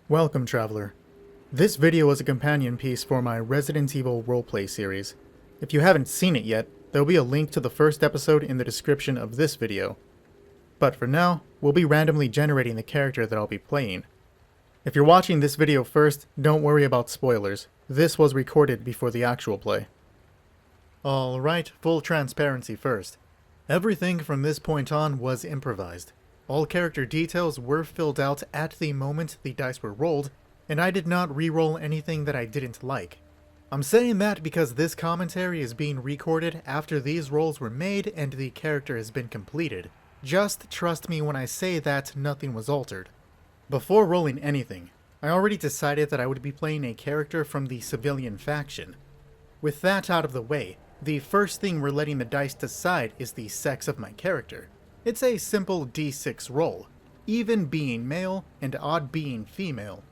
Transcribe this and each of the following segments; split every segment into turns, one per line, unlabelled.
Welcome, Traveler. This video is a companion piece for my Resident Evil roleplay series. If you haven't seen it yet, there'll be a link to the first episode in the description of this video. But for now, we'll be randomly generating the character that I'll be playing. If you're watching this video first, don't worry about spoilers. This was recorded before the actual play. Alright, full transparency first. Everything from this point on was improvised. All character details were filled out at the moment the dice were rolled, and I did not re-roll anything that I didn't like. I'm saying that because this commentary is being recorded after these rolls were made and the character has been completed. Just trust me when I say that nothing was altered. Before rolling anything, I already decided that I would be playing a character from the civilian faction. With that out of the way, the first thing we're letting the dice decide is the sex of my character. It's a simple d6 roll, even being male and odd being female.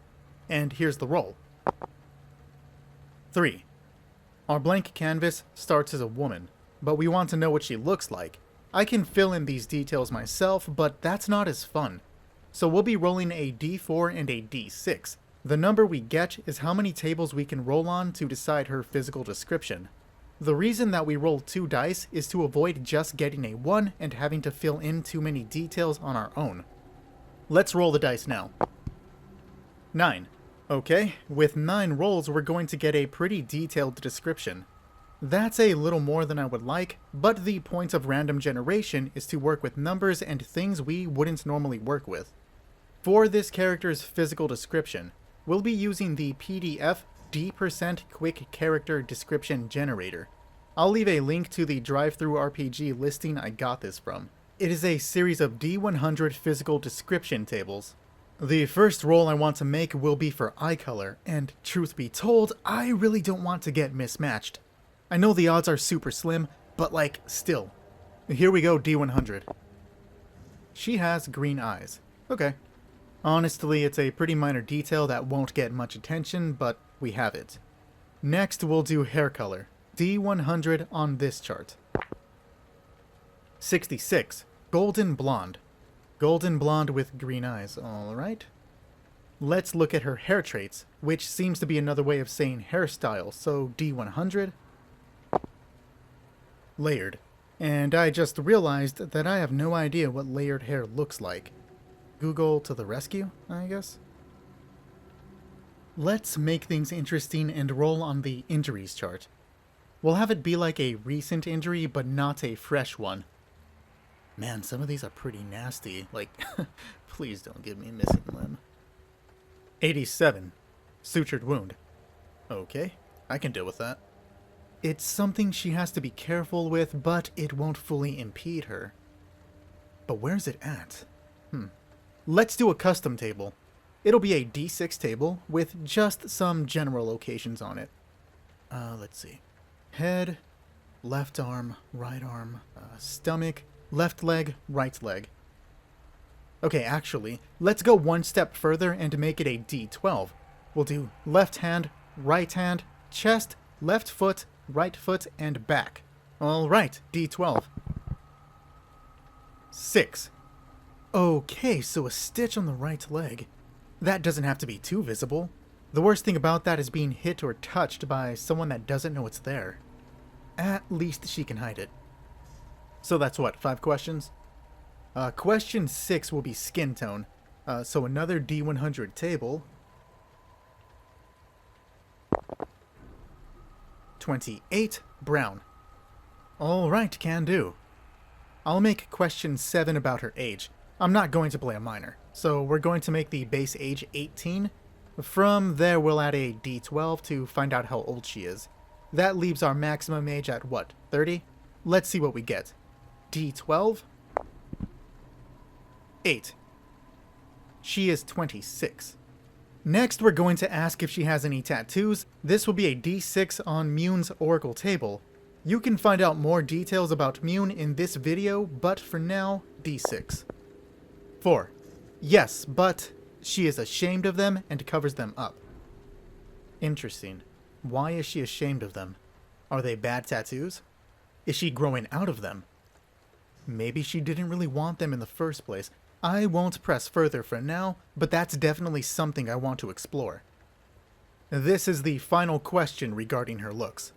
And here's the roll. 3. Our blank canvas starts as a woman, but we want to know what she looks like. I can fill in these details myself, but that's not as fun. So we'll be rolling a d4 and a d6. The number we get is how many tables we can roll on to decide her physical description. The reason that we roll 2 dice is to avoid just getting a 1 and having to fill in too many details on our own. Let's roll the dice now. 9. Okay, with 9 rolls we're going to get a pretty detailed description. That's a little more than I would like, but the point of random generation is to work with numbers and things we wouldn't normally work with. For this character's physical description, we'll be using the PDF D% Quick Character Description Generator. I'll leave a link to the Drivethru RPG listing I got this from. It is a series of D100 physical description tables. The first roll I want to make will be for eye color, and truth be told, I really don't want to get mismatched. I know the odds are super slim, but still. Here we go, D100. She has green eyes. Okay. Honestly, it's a pretty minor detail that won't get much attention, but we have it. Next, we'll do hair color. D100 on this chart. 66. Golden blonde. Golden blonde with green eyes, alright. Let's look at her hair traits, which seems to be another way of saying hairstyle, so D100. Layered. And I just realized that I have no idea what layered hair looks like. Google to the rescue, I guess? Let's make things interesting and roll on the injuries chart. We'll have it be like a recent injury, but not a fresh one. Man, some of these are pretty nasty. Please don't give me a missing limb. 87. Sutured wound. Okay, I can deal with that. It's something she has to be careful with, but it won't fully impede her. But where's it at? Let's do a custom table. It'll be a D6 table with just some general locations on it. Let's see. Head, left arm, right arm, stomach, left leg, right leg. Okay, actually, let's go one step further and make it a D12. We'll do left hand, chest, left foot, right foot, and back. Alright, D12. 6. Okay, so a stitch on the right leg. That doesn't have to be too visible. The worst thing about that is being hit or touched by someone that doesn't know it's there. At least she can hide it. So that's what, 5 questions? Question 6 will be skin tone. So another D100 table. 28, brown. Alright, can do. I'll make question 7 about her age. I'm not going to play a minor, so we're going to make the base age 18. From there, we'll add a D12 to find out how old she is. That leaves our maximum age at what, 30? Let's see what we get. D12? 8. She is 26. Next, we're going to ask if she has any tattoos. This will be a D6 on MUNE's Oracle table. You can find out more details about MUNE in this video, but for now, D6. 4. Yes, but she is ashamed of them and covers them up. Interesting. Why is she ashamed of them? Are they bad tattoos? Is she growing out of them? Maybe she didn't really want them in the first place. I won't press further for now, but that's definitely something I want to explore. This is the final question regarding her looks.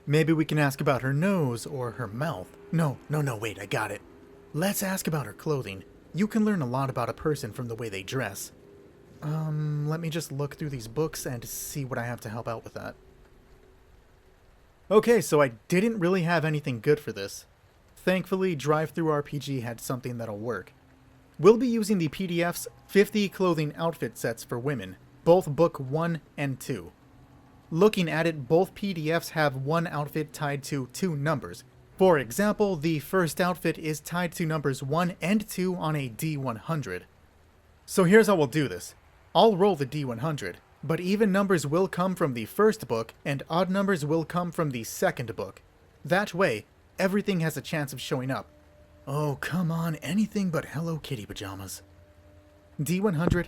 Maybe we can ask about her nose or her mouth. No, wait, I got it. Let's ask about her clothing. You can learn a lot about a person from the way they dress. Let me just look through these books and see what I have to help out with that. Okay, so I didn't really have anything good for this. Thankfully, Drivethru RPG had something that'll work. We'll be using the PDF's 50 clothing outfit sets for women, both book 1 and 2. Looking at it, both PDFs have one outfit tied to 2 numbers. For example, the first outfit is tied to numbers 1 and 2 on a D100. So here's how we'll do this. I'll roll the D100, but even numbers will come from the first book and odd numbers will come from the second book. That way, everything has a chance of showing up. Oh, come on, anything but Hello Kitty pajamas. D100.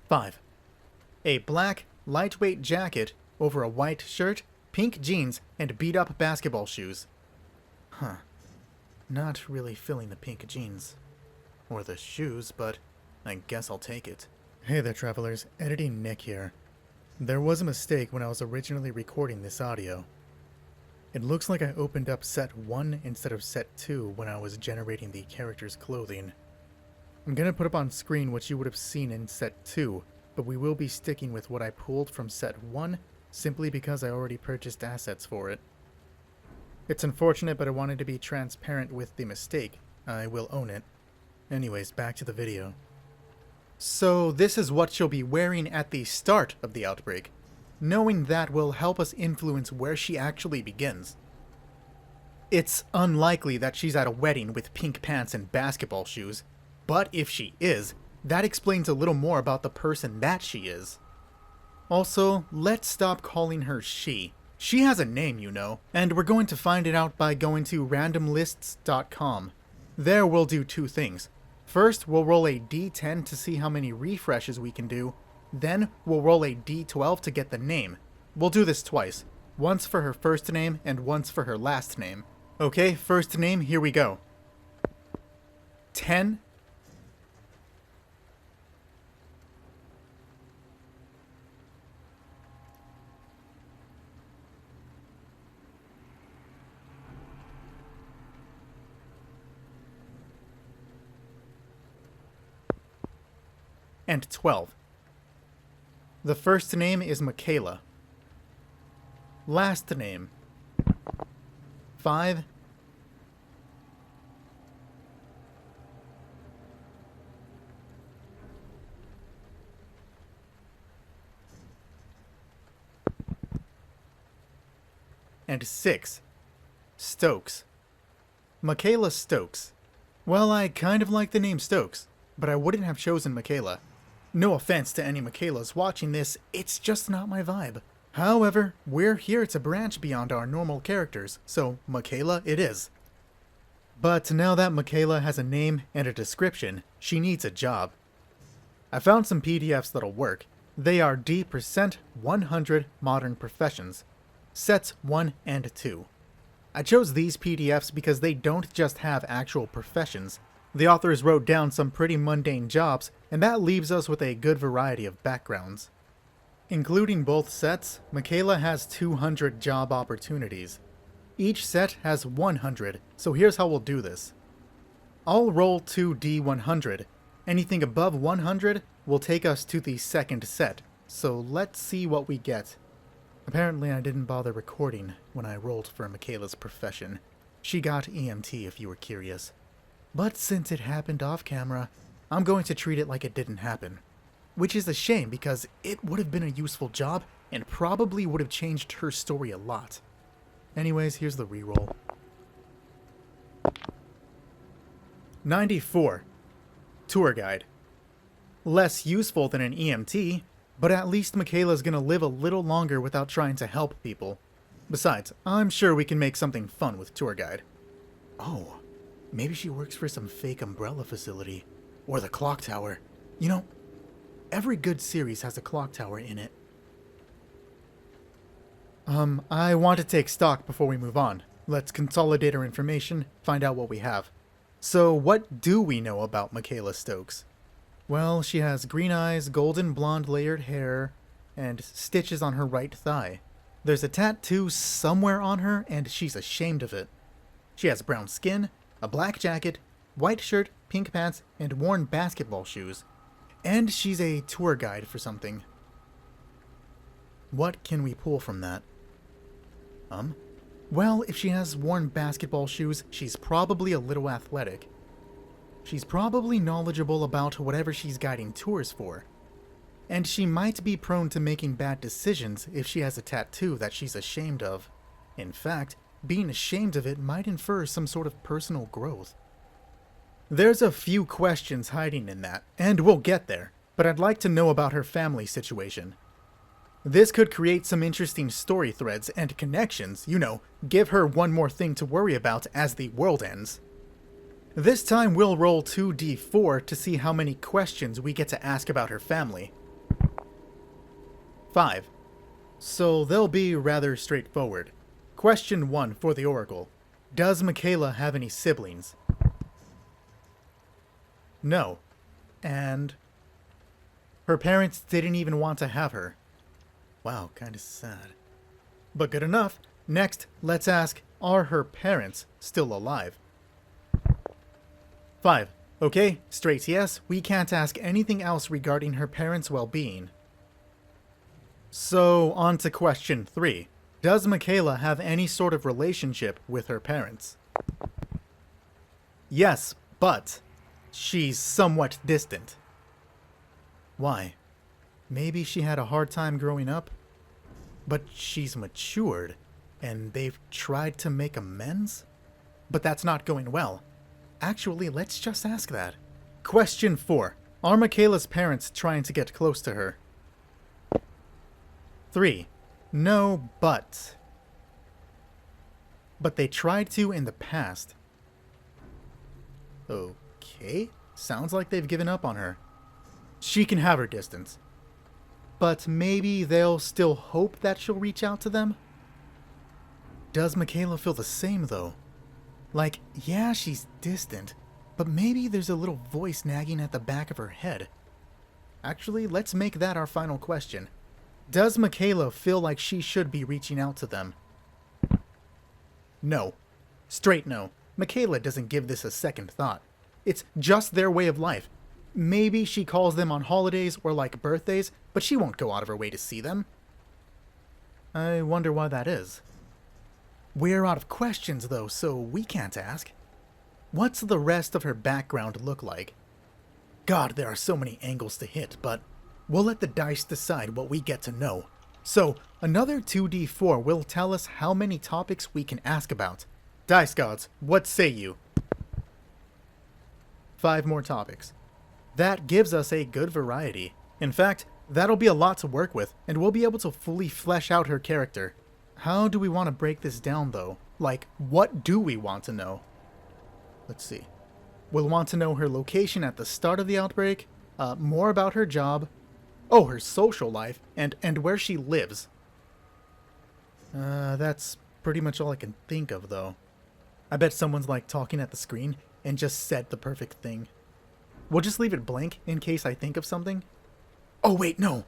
5. A black, lightweight jacket over a white shirt, pink jeans, and beat-up basketball shoes. Huh. Not really feeling the pink jeans. Or the shoes, but I guess I'll take it. Hey there, travelers. Editing Nick here. There was a mistake when I was originally recording this audio. It looks like I opened up set 1 instead of set 2 when I was generating the character's clothing. I'm gonna put up on screen what you would have seen in set 2, but we will be sticking with what I pulled from set 1 simply because I already purchased assets for it. It's unfortunate, but I wanted to be transparent with the mistake. I will own it. Anyways, back to the video. So this is what she'll be wearing at the start of the outbreak. Knowing that will help us influence where she actually begins. It's unlikely that she's at a wedding with pink pants and basketball shoes, but if she is, that explains a little more about the person that she is. Also, let's stop calling her she. She has a name, you know, and we're going to find it out by going to randomlists.com. There we'll do 2 things. First, we'll roll a d10 to see how many refreshes we can do. Then, we'll roll a d12 to get the name. We'll do this twice. Once for her first name and once for her last name. Okay, first name, here we go. 10. And 12. The first name is Michaela. Last name. 5. And 6. Stokes. Michaela Stokes. Well, I kind of like the name Stokes, but I wouldn't have chosen Michaela. No offense to any Michaelas watching this, it's just not my vibe. However, we're here to branch beyond our normal characters, so Michaela it is. But now that Michaela has a name and a description, she needs a job. I found some PDFs that'll work. They are D%100 Modern Professions, sets 1 and 2. I chose these PDFs because they don't just have actual professions. The authors wrote down some pretty mundane jobs, and that leaves us with a good variety of backgrounds. Including both sets, Michaela has 200 job opportunities. Each set has 100, so here's how we'll do this. I'll roll 2d100. Anything above 100 will take us to the second set, so let's see what we get. Apparently I didn't bother recording when I rolled for Michaela's profession. She got EMT if you were curious. But since it happened off camera, I'm going to treat it like it didn't happen. Which is a shame because it would have been a useful job and probably would have changed her story a lot. Anyways, here's the reroll. 94. Tour guide. Less useful than an EMT, but at least Michaela's gonna live a little longer without trying to help people. Besides, I'm sure we can make something fun with tour guide. Oh. Maybe she works for some fake umbrella facility. Or the clock tower. You know, every good series has a clock tower in it. I want to take stock before we move on. Let's consolidate our information, find out what we have. So what do we know about Michaela Stokes? Well, she has green eyes, golden blonde layered hair, and stitches on her right thigh. There's a tattoo somewhere on her, and she's ashamed of it. She has brown skin, a black jacket, white shirt, pink pants, and worn basketball shoes. And she's a tour guide for something. What can we pull from that? Well, if she has worn basketball shoes, she's probably a little athletic. She's probably knowledgeable about whatever she's guiding tours for. And she might be prone to making bad decisions if she has a tattoo that she's ashamed of. In fact, being ashamed of it might infer some sort of personal growth. There's a few questions hiding in that, and we'll get there, but I'd like to know about her family situation. This could create some interesting story threads and connections, give her one more thing to worry about as the world ends. This time we'll roll 2d4 to see how many questions we get to ask about her family. 5. So they'll be rather straightforward. Question 1 for the Oracle. Does Michaela have any siblings? No. And her parents didn't even want to have her. Wow, kinda sad. But good enough. Next, let's ask, are her parents still alive? 5. Okay, straight yes, we can't ask anything else regarding her parents' well-being. So, on to question 3. Does Michaela have any sort of relationship with her parents? Yes, but she's somewhat distant. Why? Maybe she had a hard time growing up? But she's matured, and they've tried to make amends? But that's not going well. Actually, let's just ask that. Question 4. Are Michaela's parents trying to get close to her? 3. No, but they tried to in the past. Okay, sounds like they've given up on her. She can have her distance. But maybe they'll still hope that she'll reach out to them? Does Michaela feel the same, though? Like, yeah, she's distant, but maybe there's a little voice nagging at the back of her head. Actually, let's make that our final question. Does Michaela feel like she should be reaching out to them? No. Straight no. Michaela doesn't give this a second thought. It's just their way of life. Maybe she calls them on holidays or like birthdays, but she won't go out of her way to see them. I wonder why that is. We're out of questions though, so we can't ask. What's the rest of her background look like? God, there are so many angles to hit, but we'll let the dice decide what we get to know. So, another 2d4 will tell us how many topics we can ask about. Dice gods, what say you? 5 more topics. That gives us a good variety. In fact, that'll be a lot to work with, and we'll be able to fully flesh out her character. How do we want to break this down, though? Like, what do we want to know? Let's see. We'll want to know her location at the start of the outbreak, more about her job, her social life, and where she lives. That's pretty much all I can think of, though. I bet someone's like talking at the screen and just said the perfect thing. We'll just leave it blank in case I think of something. Oh wait, no.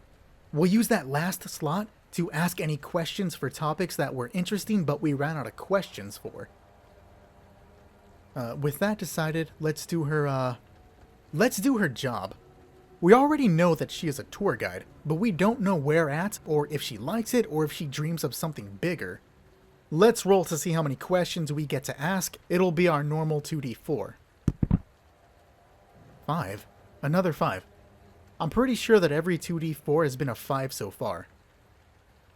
We'll use that last slot to ask any questions for topics that were interesting but we ran out of questions for. With that decided, let's do her job. We already know that she is a tour guide, but we don't know where at, or if she likes it, or if she dreams of something bigger. Let's roll to see how many questions we get to ask. It'll be our normal 2d4. 5. Another 5. I'm pretty sure that every 2d4 has been a 5 so far.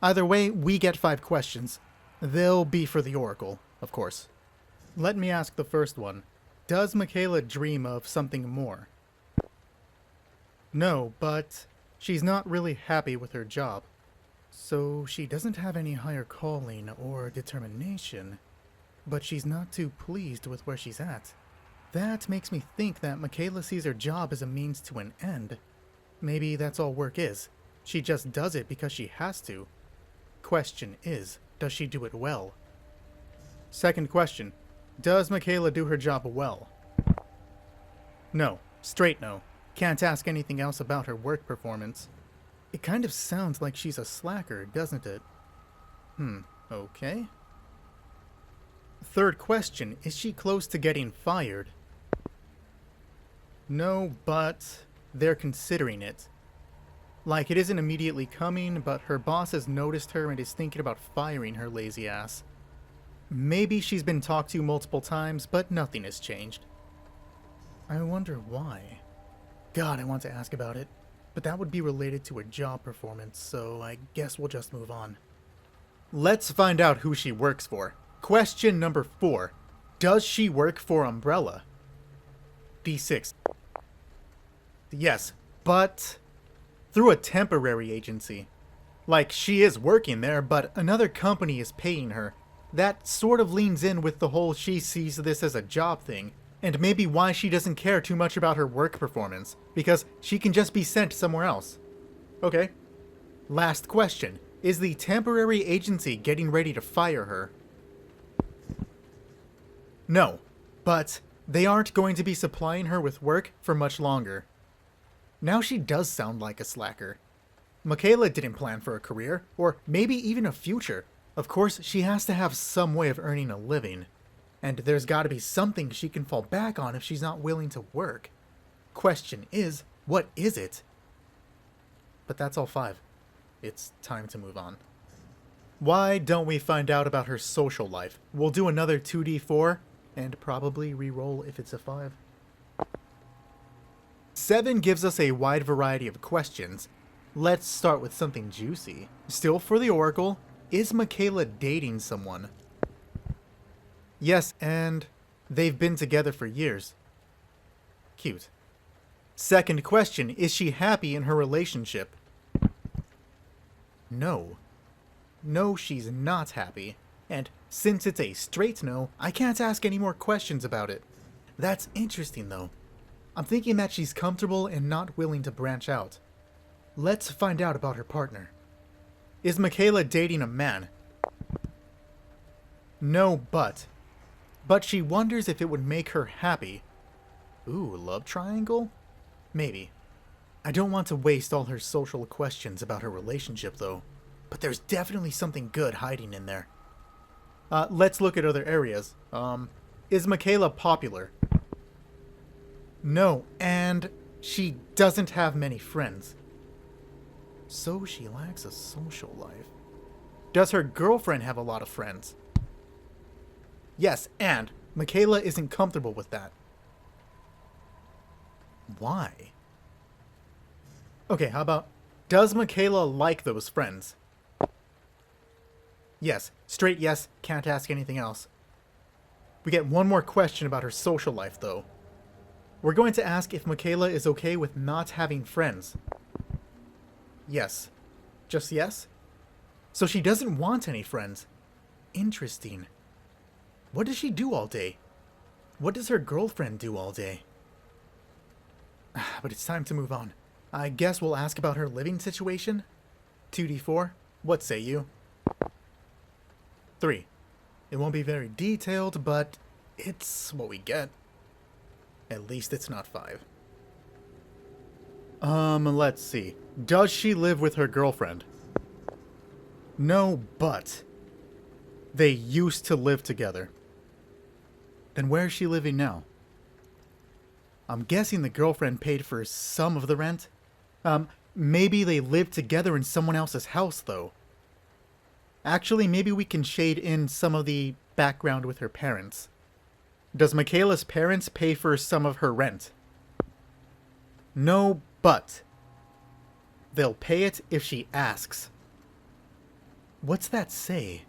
Either way, we get 5 questions. They'll be for the Oracle, of course. Let me ask the first one. Does Michaela dream of something more? No, but she's not really happy with her job. So she doesn't have any higher calling or determination, but she's not too pleased with where she's at. That makes me think that Michaela sees her job as a means to an end. Maybe that's all work is. She just does it because she has to. Question is, does she do it well? Second question. Does Michaela do her job well? No. Straight no. Can't ask anything else about her work performance. It kind of sounds like she's a slacker, doesn't it? Okay. Third question, is she close to getting fired? No, but they're considering it. Like, it isn't immediately coming, but her boss has noticed her and is thinking about firing her lazy ass. Maybe she's been talked to multiple times, but nothing has changed. I wonder why. God, I want to ask about it, but that would be related to her job performance, so I guess we'll just move on. Let's find out who she works for. Question number 4. Does she work for Umbrella? D6. Yes, but through a temporary agency. Like, she is working there, but another company is paying her. That sort of leans in with the whole she sees this as a job thing, and maybe why she doesn't care too much about her work performance, because she can just be sent somewhere else. Okay. Last question. Is the temporary agency getting ready to fire her? No, but they aren't going to be supplying her with work for much longer. Now she does sound like a slacker. Michaela didn't plan for a career, or maybe even a future. Of course, she has to have some way of earning a living. And there's gotta be something she can fall back on if she's not willing to work. Question is, what is it? But that's all 5. It's time to move on. Why don't we find out about her social life? We'll do another 2d4, and probably re-roll if it's a 5. 7 gives us a wide variety of questions. Let's start with something juicy. Still for the Oracle, is Michaela dating someone? Yes, and they've been together for years. Cute. Second question, is she happy in her relationship? No. No, she's not happy. And since it's a straight no, I can't ask any more questions about it. That's interesting though. I'm thinking that she's comfortable and not willing to branch out. Let's find out about her partner. Is Michaela dating a man? No, but she wonders if it would make her happy. Ooh, love triangle? Maybe. I don't want to waste all her social questions about her relationship, though. But there's definitely something good hiding in there. Let's look at other areas. Is Michaela popular? No, and she doesn't have many friends. So she lacks a social life. Does her girlfriend have a lot of friends? Yes, and Michaela isn't comfortable with that. Why? Okay, how about, does Michaela like those friends? Yes, straight yes, can't ask anything else. We get one more question about her social life, though. We're going to ask if Michaela is okay with not having friends. Yes. Just yes? So she doesn't want any friends. Interesting. What does she do all day? What does her girlfriend do all day? But it's time to move on. I guess we'll ask about her living situation? 2d4, what say you? 3. It won't be very detailed, but it's what we get. At least it's not 5. Let's see. Does she live with her girlfriend? No, but they used to live together. Then where is she living now? I'm guessing the girlfriend paid for some of the rent. Maybe they lived together in someone else's house, though. Actually, maybe we can shade in some of the background with her parents. Does Michaela's parents pay for some of her rent? No, but they'll pay it if she asks. What's that say?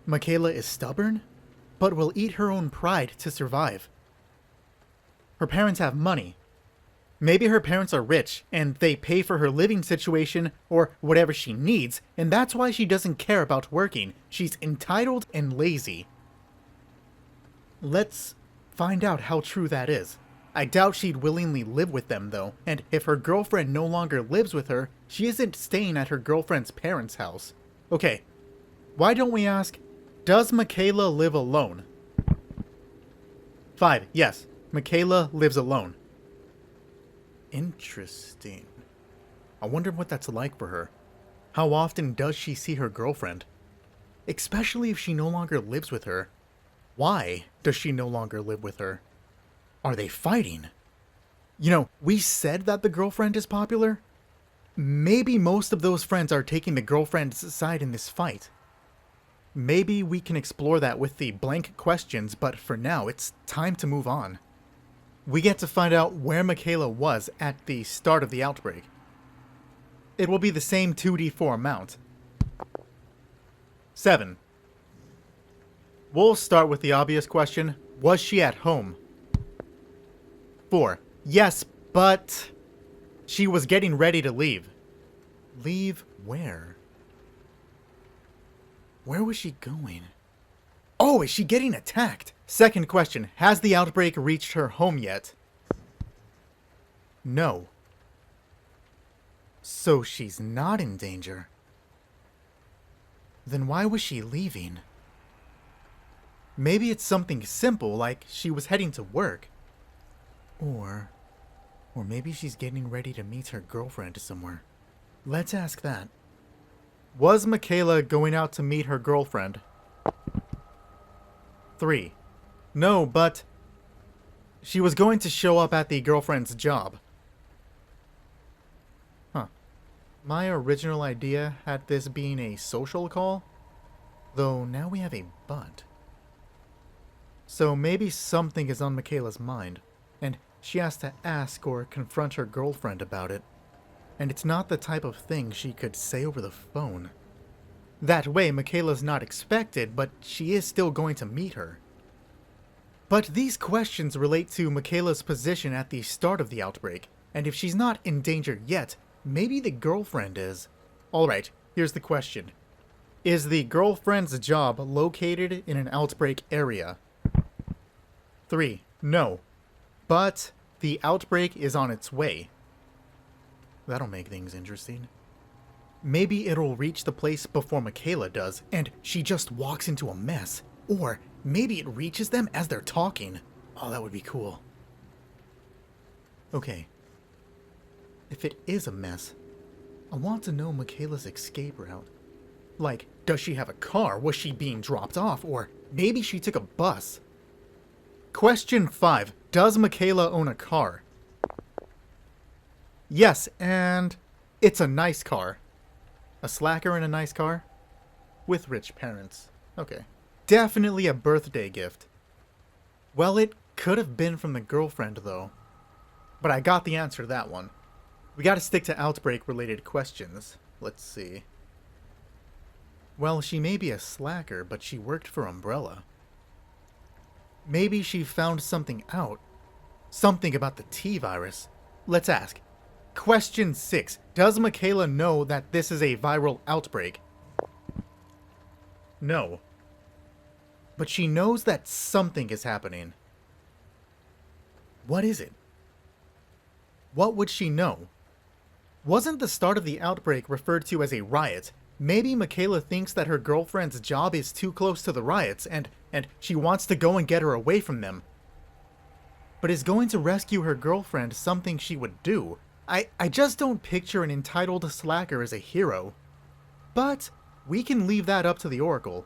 Michaela is stubborn, but will eat her own pride to survive. Her parents have money. Maybe her parents are rich, and they pay for her living situation or whatever she needs, and that's why she doesn't care about working. She's entitled and lazy. Let's find out how true that is. I doubt she'd willingly live with them, though, and if her girlfriend no longer lives with her, she isn't staying at her girlfriend's parents' house. Okay, why don't we ask, does Michaela live alone? 5, yes, Michaela lives alone. Interesting. I wonder what that's like for her. How often does she see her girlfriend? Especially if she no longer lives with her. Why does she no longer live with her? Are they fighting? You know, we said that the girlfriend is popular. Maybe most of those friends are taking the girlfriend's side in this fight. Maybe we can explore that with the blank questions, but for now, it's time to move on. We get to find out where Michaela was at the start of the outbreak. It will be the same 2d4 amount. 7. We'll start with the obvious question. Was she at home? 4. Yes, but she was getting ready to leave. Leave where? Where was she going? Oh, is she getting attacked? Second question. Has the outbreak reached her home yet? No. So she's not in danger. Then why was she leaving? Maybe it's something simple, like she was heading to work. Or maybe she's getting ready to meet her girlfriend somewhere. Let's ask that. Was Michaela going out to meet her girlfriend? 3. No, but she was going to show up at the girlfriend's job. Huh. My original idea had this being a social call, though now we have a but. So maybe something is on Michaela's mind, and she has to ask or confront her girlfriend about it. And it's not the type of thing she could say over the phone. That way, Michaela's not expected, but she is still going to meet her. But these questions relate to Michaela's position at the start of the outbreak, and if she's not in danger yet, maybe the girlfriend is. Alright, here's the question. Is the girlfriend's job located in an outbreak area? 3. No. But the outbreak is on its way. That'll make things interesting. Maybe it'll reach the place before Michaela does, and she just walks into a mess. Or maybe it reaches them as they're talking. Oh, that would be cool. Okay. If it is a mess, I want to know Michaela's escape route. Like, does she have a car? Was she being dropped off? Or maybe she took a bus? Question 5. Does Michaela own a car? Yes, and it's a nice car. A slacker in a nice car? With rich parents. Okay. Definitely a birthday gift. Well, it could have been from the girlfriend, though. But I got the answer to that one. We gotta stick to outbreak-related questions. Let's see. Well, she may be a slacker, but she worked for Umbrella. Maybe she found something out. Something about the T-virus. Let's ask. Question 6. Does Michaela know that this is a viral outbreak? No. But she knows that something is happening. What is it? What would she know? Wasn't the start of the outbreak referred to as a riot? Maybe Michaela thinks that her girlfriend's job is too close to the riots, and she wants to go and get her away from them. But is going to rescue her girlfriend something she would do? I just don't picture an entitled slacker as a hero. But we can leave that up to the Oracle.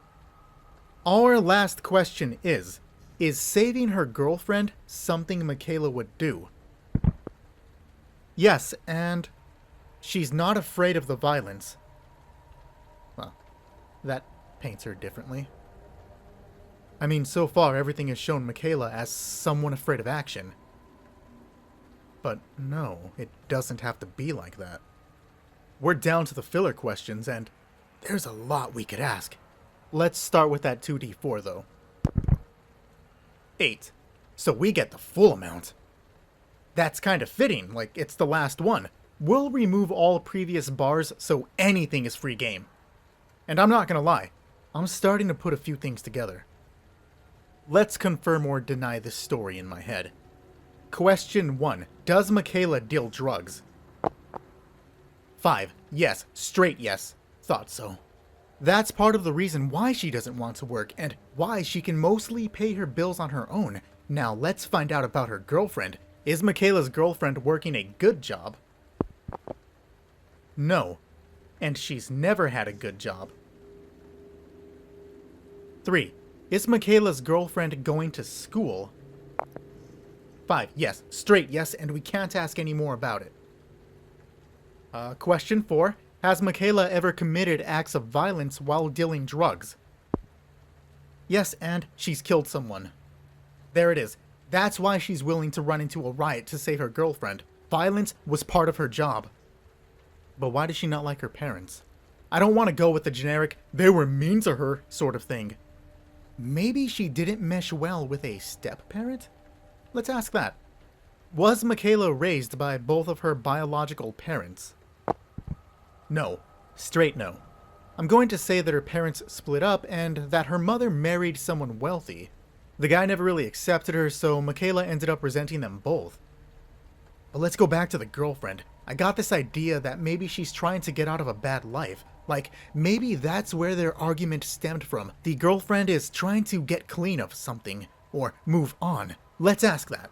Our last question is saving her girlfriend something Michaela would do? Yes, and she's not afraid of the violence. Well, that paints her differently. I mean, so far everything has shown Michaela as someone afraid of action. But no, it doesn't have to be like that. We're down to the filler questions, and there's a lot we could ask. Let's start with that 2d4, though. 8. So we get the full amount. That's kind of fitting, like it's the last one. We'll remove all previous bars, so anything is free game. And I'm not gonna lie, I'm starting to put a few things together. Let's confirm or deny this story in my head. Question 1. Does Michaela deal drugs? 5. Yes. Straight yes. Thought so. That's part of the reason why she doesn't want to work, and why she can mostly pay her bills on her own. Now let's find out about her girlfriend. Is Michaela's girlfriend working a good job? No, and she's never had a good job. 3. Is Michaela's girlfriend going to school? 5. Yes, straight yes, and we can't ask any more about it. Question 4. Has Michaela ever committed acts of violence while dealing drugs? Yes, and she's killed someone. There it is. That's why she's willing to run into a riot to save her girlfriend. Violence was part of her job. But why does she not like her parents? I don't want to go with the generic, they were mean to her sort of thing. Maybe she didn't mesh well with a step-parent? Let's ask that. Was Michaela raised by both of her biological parents? No. Straight no. I'm going to say that her parents split up and that her mother married someone wealthy. The guy never really accepted her, so Michaela ended up resenting them both. But let's go back to the girlfriend. I got this idea that maybe she's trying to get out of a bad life. Like, maybe that's where their argument stemmed from. The girlfriend is trying to get clean of something, or move on. Let's ask that.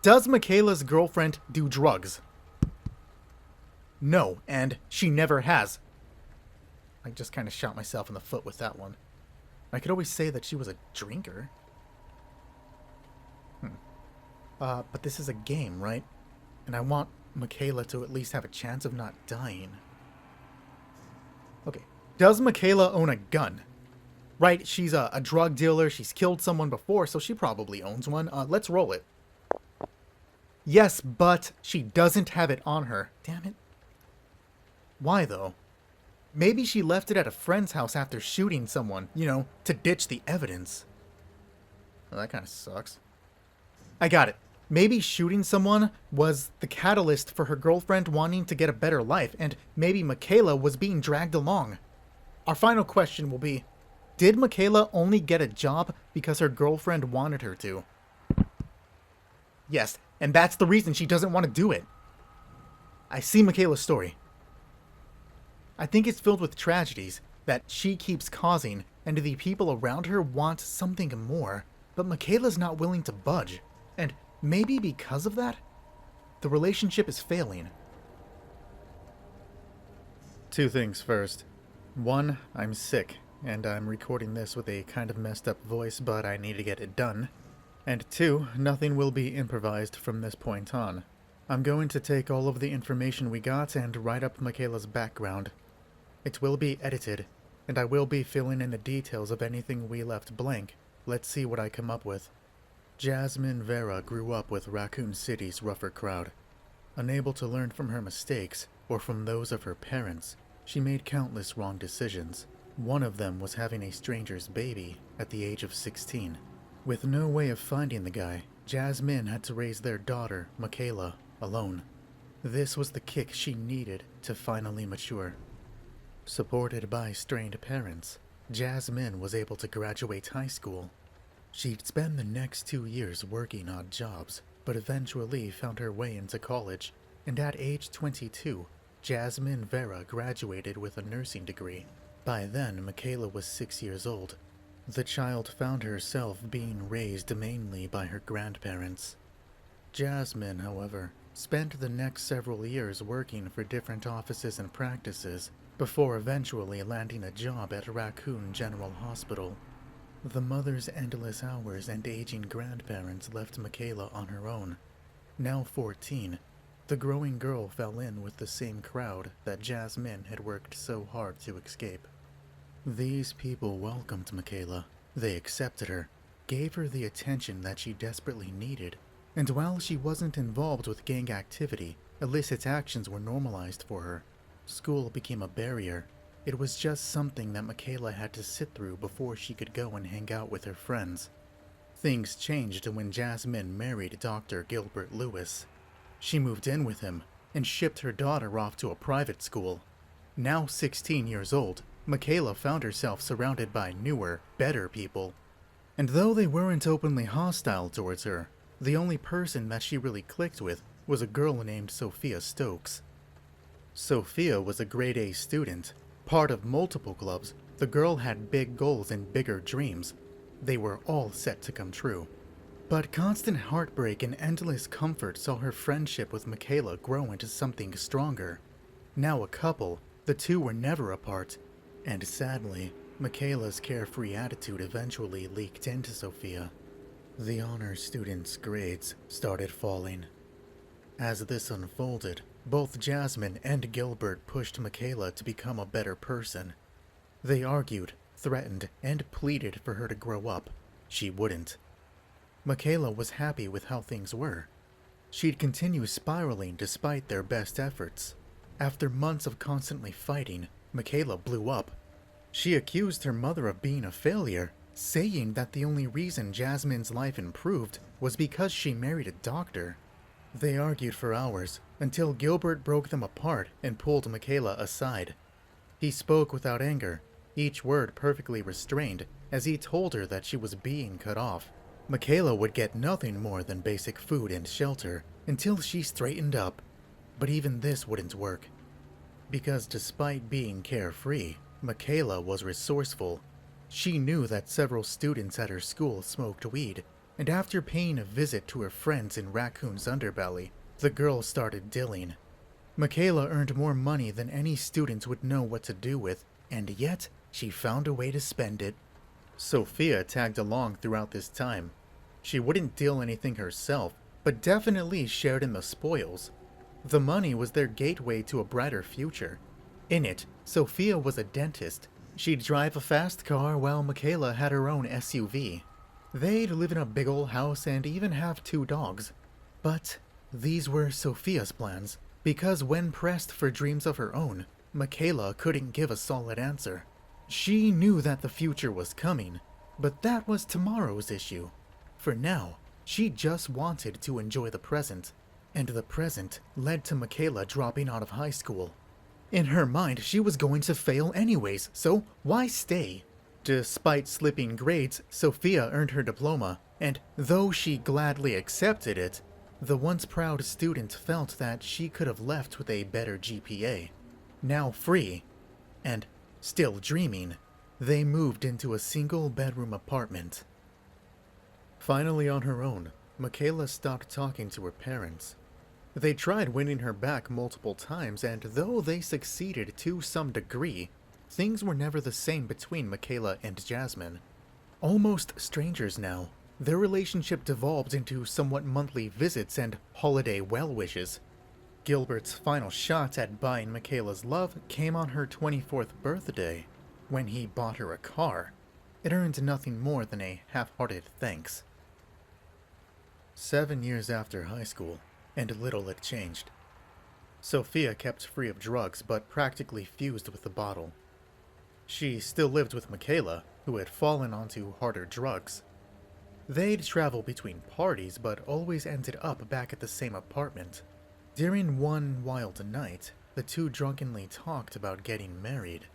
Does Michaela's girlfriend do drugs? No, and she never has. I just kind of shot myself in the foot with that one. I could always say that she was a drinker. But this is a game, right? And I want Michaela to at least have a chance of not dying. Okay. Does Michaela own a gun? Right, she's a drug dealer, she's killed someone before, so she probably owns one. Let's roll it. Yes, but she doesn't have it on her. Damn it. Why, though? Maybe she left it at a friend's house after shooting someone, you know, to ditch the evidence. Well, that kind of sucks. I got it. Maybe shooting someone was the catalyst for her girlfriend wanting to get a better life, and maybe Michaela was being dragged along. Our final question will be, did Michaela only get a job because her girlfriend wanted her to? Yes, and that's the reason she doesn't want to do it. I see Michaela's story. I think it's filled with tragedies that she keeps causing, and the people around her want something more, but Michaela's not willing to budge. And maybe because of that, the relationship is failing. 2 things first. 1, I'm sick, and I'm recording this with a kind of messed up voice, but I need to get it done. And 2, nothing will be improvised from this point on. I'm going to take all of the information we got and write up Michaela's background. It will be edited, and I will be filling in the details of anything we left blank. Let's see what I come up with. Jasmine Vera grew up with Raccoon City's rougher crowd. Unable to learn from her mistakes, or from those of her parents, she made countless wrong decisions. One of them was having a stranger's baby at the age of 16. With no way of finding the guy, Jasmine had to raise their daughter, Michaela, alone. This was the kick she needed to finally mature. Supported by strained parents, Jasmine was able to graduate high school. She'd spend the next 2 years working odd jobs, but eventually found her way into college, and at age 22, Jasmine Vera graduated with a nursing degree. By then, Michaela was 6 years old. The child found herself being raised mainly by her grandparents. Jasmine, however, spent the next several years working for different offices and practices, before eventually landing a job at Raccoon General Hospital. The mother's endless hours and aging grandparents left Michaela on her own. Now 14, the growing girl fell in with the same crowd that Jasmine had worked so hard to escape. These people welcomed Michaela. They accepted her, gave her the attention that she desperately needed, and while she wasn't involved with gang activity, illicit actions were normalized for her. School became a barrier. It was just something that Michaela had to sit through before she could go and hang out with her friends. Things changed when Jasmine married Dr. Gilbert Lewis. She moved in with him and shipped her daughter off to a private school. Now 16 years old, Michaela found herself surrounded by newer, better people. And though they weren't openly hostile towards her, the only person that she really clicked with was a girl named Sophia Stokes. Sophia was a grade A student. Part of multiple clubs, the girl had big goals and bigger dreams. They were all set to come true. But constant heartbreak and endless comfort saw her friendship with Michaela grow into something stronger. Now a couple, the two were never apart, and sadly, Michaela's carefree attitude eventually leaked into Sophia. The honor student's grades started falling. As this unfolded, both Jasmine and Gilbert pushed Michaela to become a better person. They argued, threatened, and pleaded for her to grow up. She wouldn't. Michaela was happy with how things were. She'd continue spiraling despite their best efforts. After months of constantly fighting, Michaela blew up. She accused her mother of being a failure, saying that the only reason Jasmine's life improved was because she married a doctor. They argued for hours, until Gilbert broke them apart and pulled Michaela aside. He spoke without anger, each word perfectly restrained, as he told her that she was being cut off. Michaela would get nothing more than basic food and shelter until she straightened up. But even this wouldn't work. Because despite being carefree, Michaela was resourceful. She knew that several students at her school smoked weed, and after paying a visit to her friends in Raccoon's underbelly, the girl started dilling. Michaela earned more money than any student would know what to do with, and yet she found a way to spend it. Sophia tagged along throughout this time. She wouldn't deal anything herself, but definitely shared in the spoils. The money was their gateway to a brighter future. In it, Sophia was a dentist. She'd drive a fast car while Michaela had her own SUV. They'd live in a big old house and even have 2 dogs. But these were Sophia's plans, because when pressed for dreams of her own, Michaela couldn't give a solid answer. She knew that the future was coming, but that was tomorrow's issue. For now, she just wanted to enjoy the present, and the present led to Michaela dropping out of high school. In her mind, she was going to fail anyways, so why stay? Despite slipping grades, Sophia earned her diploma, and though she gladly accepted it, the once proud student felt that she could have left with a better GPA. Now free, and still dreaming, they moved into a single-bedroom apartment. Finally on her own, Michaela stopped talking to her parents. They tried winning her back multiple times, and though they succeeded to some degree, things were never the same between Michaela and Jasmine. Almost strangers now, their relationship devolved into somewhat monthly visits and holiday well-wishes. Gilbert's final shot at buying Michaela's love came on her 24th birthday, when he bought her a car. It earned nothing more than a half-hearted thanks. 7 years after high school, and little had changed. Sophia kept free of drugs, but practically fused with the bottle. She still lived with Michaela, who had fallen onto harder drugs. They'd travel between parties, but always ended up back at the same apartment. During one wild night, the two drunkenly talked about getting married.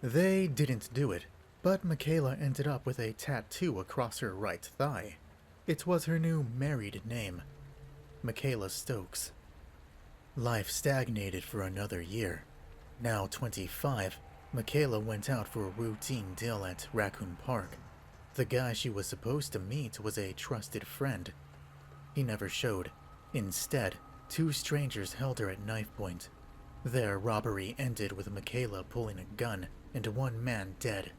They didn't do it, but Michaela ended up with a tattoo across her right thigh. It was her new married name, Michaela Stokes. Life stagnated for another year. Now 25, Michaela went out for a routine deal at Raccoon Park. The guy she was supposed to meet was a trusted friend. He never showed. Instead, 2 strangers held her at knife point. Their robbery ended with Michaela pulling a gun and one man dead.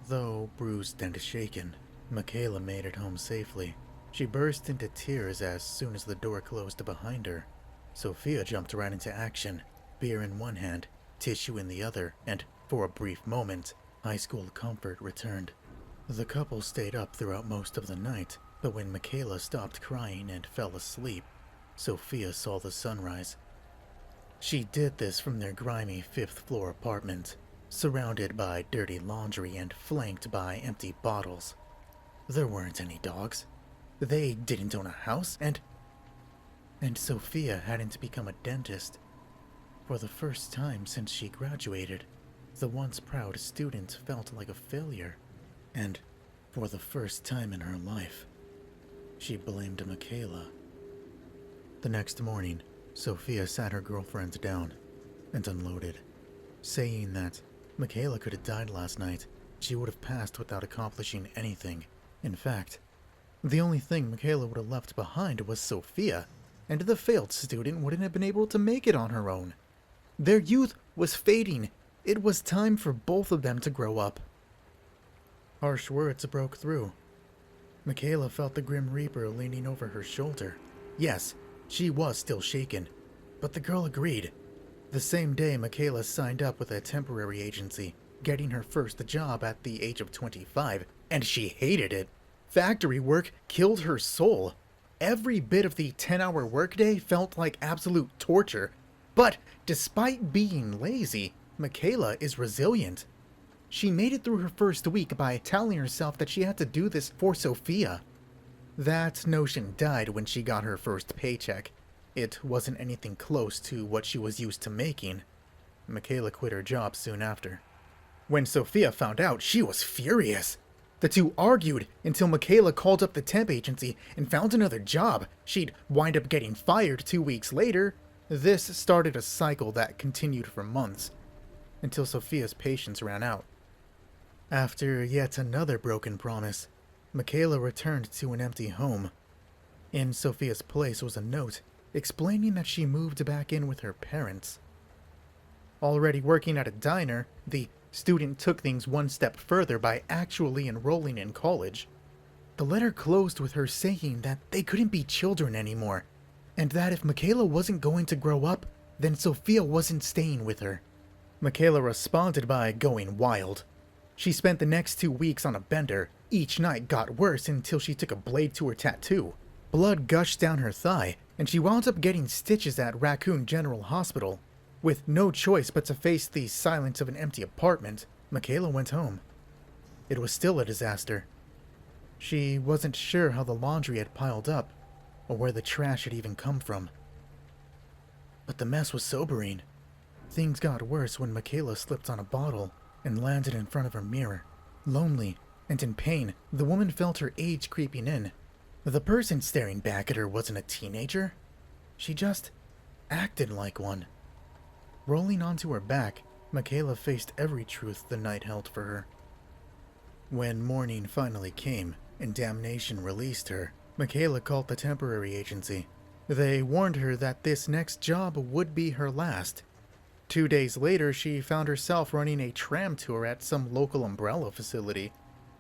Though bruised and shaken, Michaela made it home safely. She burst into tears as soon as the door closed behind her. Sophia jumped right into action, beer in one hand, tissue in the other, and, for a brief moment, high school comfort returned. The couple stayed up throughout most of the night, but when Michaela stopped crying and fell asleep, Sophia saw the sunrise. She did this from their grimy 5th-floor apartment, surrounded by dirty laundry and flanked by empty bottles. There weren't any dogs. They didn't own a house, and Sophia hadn't become a dentist. For the first time since she graduated, the once proud student felt like a failure. And for the first time in her life, she blamed Michaela. The next morning, Sophia sat her girlfriend down and unloaded, saying that Michaela could have died last night. She would have passed without accomplishing anything. In fact, The only thing Michaela would have left behind was Sophia, and the failed student wouldn't have been able to make it on her own. Their youth was fading. It was time for both of them to grow up. Harsh words broke through. Michaela felt the Grim Reaper leaning over her shoulder. Yes, she was still shaken, but the girl agreed. The same day, Michaela signed up with a temporary agency, getting her first job at the age of 25, and she hated it. Factory work killed her soul. Every bit of the 10-hour workday felt like absolute torture. But despite being lazy, Michaela is resilient. She made it through her first week by telling herself that she had to do this for Sophia. That notion died when she got her first paycheck. It wasn't anything close to what she was used to making. Michaela quit her job soon after. When Sophia found out, she was furious. The two argued until Michaela called up the temp agency and found another job. She'd wind up getting fired 2 weeks later. This started a cycle that continued for months, until Sophia's patience ran out. After yet another broken promise, Michaela returned to an empty home. In Sophia's place was a note explaining that she moved back in with her parents. Already working at a diner, the student took things one step further by actually enrolling in college. The letter closed with her saying that they couldn't be children anymore, and that if Michaela wasn't going to grow up, then Sophia wasn't staying with her. Michaela responded by going wild. She spent the next 2 weeks on a bender. Each night got worse until she took a blade to her tattoo. Blood gushed down her thigh, and she wound up getting stitches at Raccoon General Hospital. With no choice but to face the silence of an empty apartment, Michaela went home. It was still a disaster. She wasn't sure how the laundry had piled up, or where the trash had even come from. But the mess was sobering. Things got worse when Michaela slipped on a bottle and landed in front of her mirror. Lonely and in pain, the woman felt her age creeping in. The person staring back at her wasn't a teenager. She just acted like one. Rolling onto her back, Michaela faced every truth the night held for her. When morning finally came and damnation released her, Michaela called the temporary agency. They warned her that this next job would be her last. 2 days later, she found herself running a tram tour at some local umbrella facility.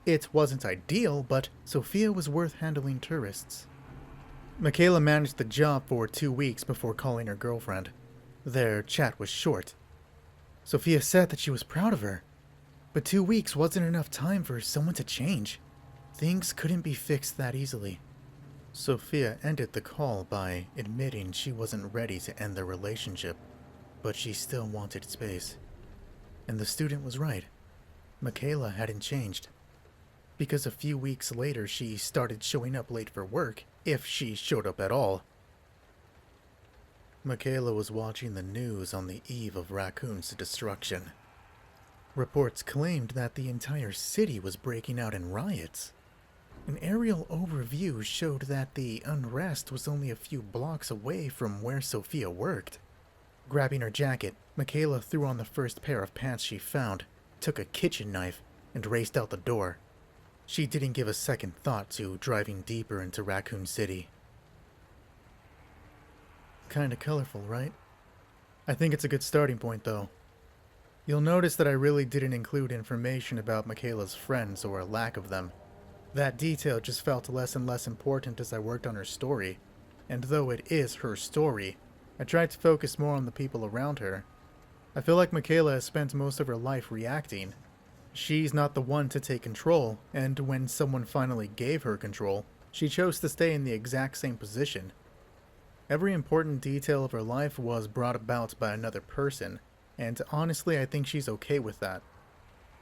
It wasn't ideal, but Sophia was worth handling tourists. Michaela managed the job for 2 weeks before calling her girlfriend. Their chat was short. Sophia said that she was proud of her, but 2 weeks wasn't enough time for someone to change. Things couldn't be fixed that easily. Sophia ended the call by admitting she wasn't ready to end their relationship, but she still wanted space. And the student was right. Michaela hadn't changed. Because a few weeks later she started showing up late for work, if she showed up at all. Michaela was watching the news on the eve of Raccoon's destruction. Reports claimed that the entire city was breaking out in riots. An aerial overview showed that the unrest was only a few blocks away from where Sophia worked. Grabbing her jacket, Michaela threw on the first pair of pants she found, took a kitchen knife, and raced out the door. She didn't give a second thought to driving deeper into Raccoon City. Kinda colorful, right? I think it's a good starting point, though. You'll notice that I really didn't include information about Michaela's friends or a lack of them. That detail just felt less and less important as I worked on her story, and though it is her story, I tried to focus more on the people around her. I feel like Michaela has spent most of her life reacting. She's not the one to take control, and when someone finally gave her control, she chose to stay in the exact same position. Every important detail of her life was brought about by another person, and honestly I think she's okay with that.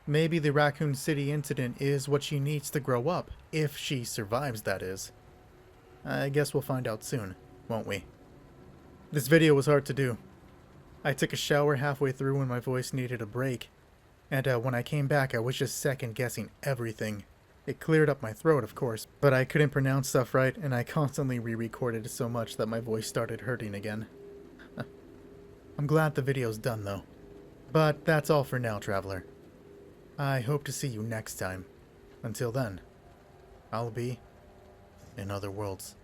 Maybe the Raccoon City incident is what she needs to grow up, if she survives, that is. I guess we'll find out soon, won't we? This video was hard to do. I took a shower halfway through when my voice needed a break, and when I came back I was just second-guessing everything. It cleared up my throat, of course, but I couldn't pronounce stuff right, and I constantly re-recorded so much that my voice started hurting again. I'm glad the video's done, though. But that's all for now, Traveler. I hope to see you next time. Until then, I'll be in other worlds.